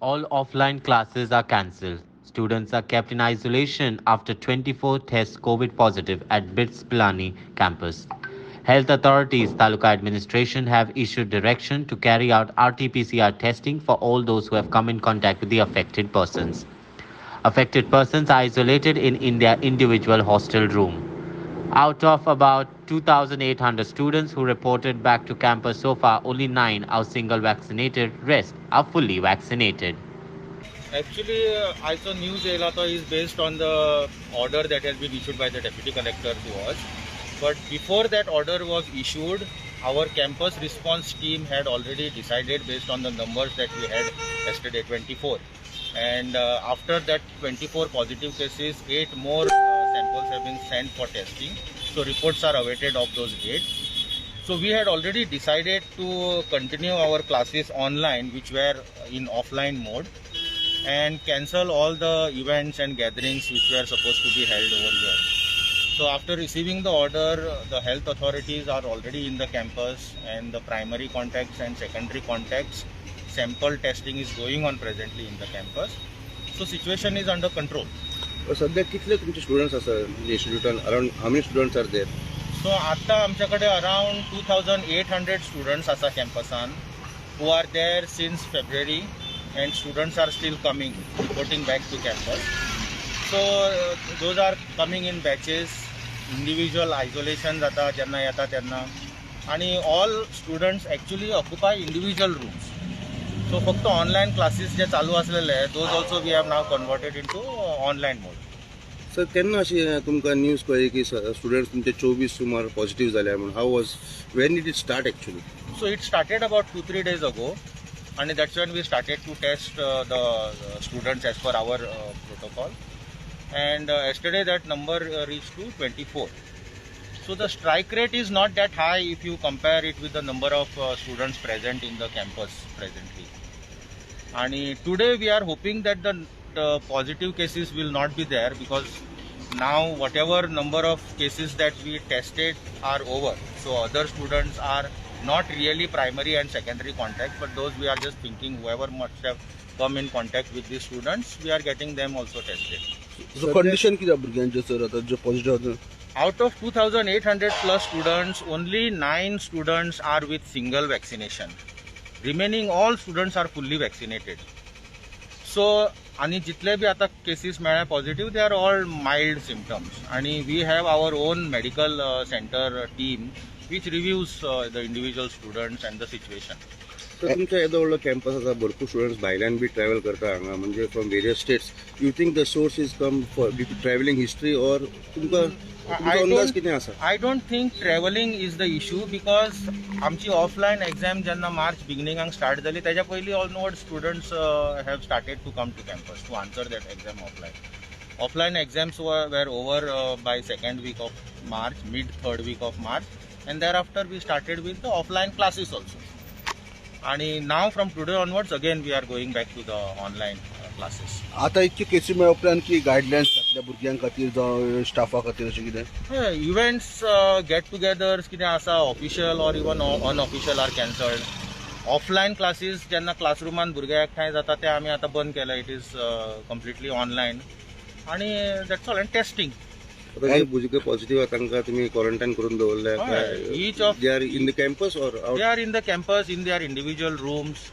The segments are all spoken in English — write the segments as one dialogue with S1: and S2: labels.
S1: All offline classes are cancelled. Students are kept in isolation after 24 tests COVID positive at BITS Pilani Campus. Health authorities, Taluka administration have issued direction to carry out RTPCR testing for all those who have come in contact with the affected persons. Affected persons are isolated in their individual hostel room. Out of about 2,800 students who reported back to campus so far, only 9 are single vaccinated, rest are fully vaccinated.
S2: Actually, I saw news Elata is based on the order that has been issued by the deputy collector to us. But before that order was issued, our campus response team had already decided based on the numbers that we had yesterday, 24. And after that 24 positive cases, 8 more samples have been sent for testing. So reports are awaited of those 8. So we had already decided to continue our classes online, which were in offline mode, and cancel all the events and gatherings which were supposed to be held over here. So after receiving the order, the health authorities are already in the campus, and the primary contacts and secondary contacts sample testing is going on presently in the campus. So situation is under control.
S3: सध्या कितले तुमचे students आसा इंस्टिट्यूटान around how many students are there
S2: So आता आमच्याकडे around 2,800 students asa campusan who are there since February, and students are still coming, reporting back to campus. So those are coming in batches, individual isolation jata jenna yeta त्यांना, आणि all students actually occupy individual rooms. So फक्त online classes जे चालू असलेले those also we have now converted into online mode.
S3: Sir केन्ना अशी तुमकां news कळ्ळी की स्टुडंट्स तुमचे 24 सुमार पॉझिटिव्ह जाल्या म्हणून how was when did it start actually
S2: So it started about 2-3 days ago, and that's when we started to test the students as per our protocol. And yesterday that number reached to 24. So the strike rate is not that high if you compare it with the number of students present in the campus presently. And today we are hoping that the positive cases will not be there, because now whatever number of cases that we tested are over. So other students are not really primary and secondary contact, but those we are just thinking whoever must have come in contact with these students, we are getting them also tested.
S3: So condition किती भुरग्यांचे sir आता जे positive
S2: Out of 2,800 plus students, only 9 students are with single vaccination. Remaining all students are fully vaccinated. So आणि जितले B आता cases मेळ्ळ्या positive they are all mild symptoms, आणि we have our own medical centre team which reviews the individual students and the situation.
S3: तर तुमचा येदो व्हडलो campus आसा, भरपूर स्टुडंट्स भायल्यान बी ट्रॅव्हल करता हांगा, म्हणजे from various states. You think the source is come for travelling history or तुमकां अंदाज कितें आसा?
S2: I don't think travelling is the issue, because आमची ऑफलायन एक्झाम जेन्ना मार्च बिगिनिंगाक स्टार्ट जाली तेच्या पयलीं almost students have started to come to campus to answer that exam offline. Offline exams were over by second week of March, mid-third week of March, and thereafter we started with the offline classes also. And now from today onwards again we are going back to the online classes.
S3: आता इतके केसी मेळ्ळ्या उपरांत की guidelines घातल्या भुरग्यां खातीर जावं स्टाफा खातीर अशें कितें?
S2: Events, get togethers कितें आसा official or even unofficial are cancelled. Offline classes जेन्ना क्लासरुमान भुरगे एकठांय जाता ते आमी आतां बंद केला. इट इज कंप्लिटली ऑनलायन, आणि दॅट्स ऑल. अँड टेस्टिंग
S3: आता जे भुरगे पॉझिटिव्ह आहा तांकां तुमी क्वॉरंटायन करून दवरल्या?
S2: each of
S3: they are in the campus or out?
S2: they are in the campus in their individual rooms.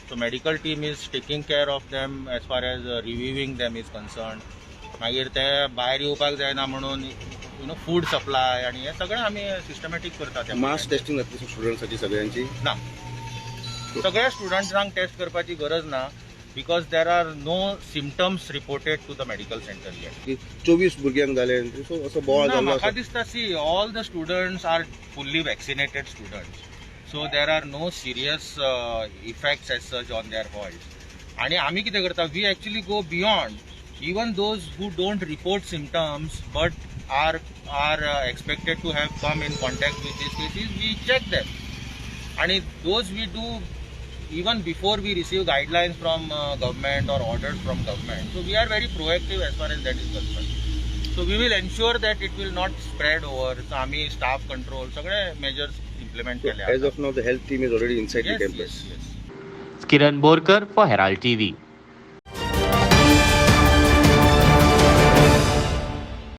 S2: So medical team is taking care of them as far as reviewing them is concerned. मागीर ते भायर येवपाक जायना म्हणून food supply आणि हे सगळें आमी systematic करतात.
S3: मास टेस्टिंग जातली स्टुडंट्सांची सगळ्यांची?
S2: ना, सगळ्या स्टुडंट्सांक टेस्ट करपाची गरज ना, because there are no symptoms reported to the medical center yet.
S3: 24 भुरग्यांक जाले, सो असो बोवाळ
S2: ना,
S3: जाल्लो
S2: म्हाका
S3: आसा?
S2: दिसता सी all the students are fully vaccinated students, so there are no serious effects as such on their health. आणि आम्ही कितें करता, we actually go beyond. Even those who don't report symptoms but are expected to have come in contact with these cases, we check them. And those we do even before we receive guidelines from government or orders from government. So we are very proactive as far as that is concerned. So we will ensure that it will not spread over. So आम्ही staff control सगळे measures implement केले.
S3: As of now the health team is already inside the campus.
S1: Kiran Borkar for Herald TV.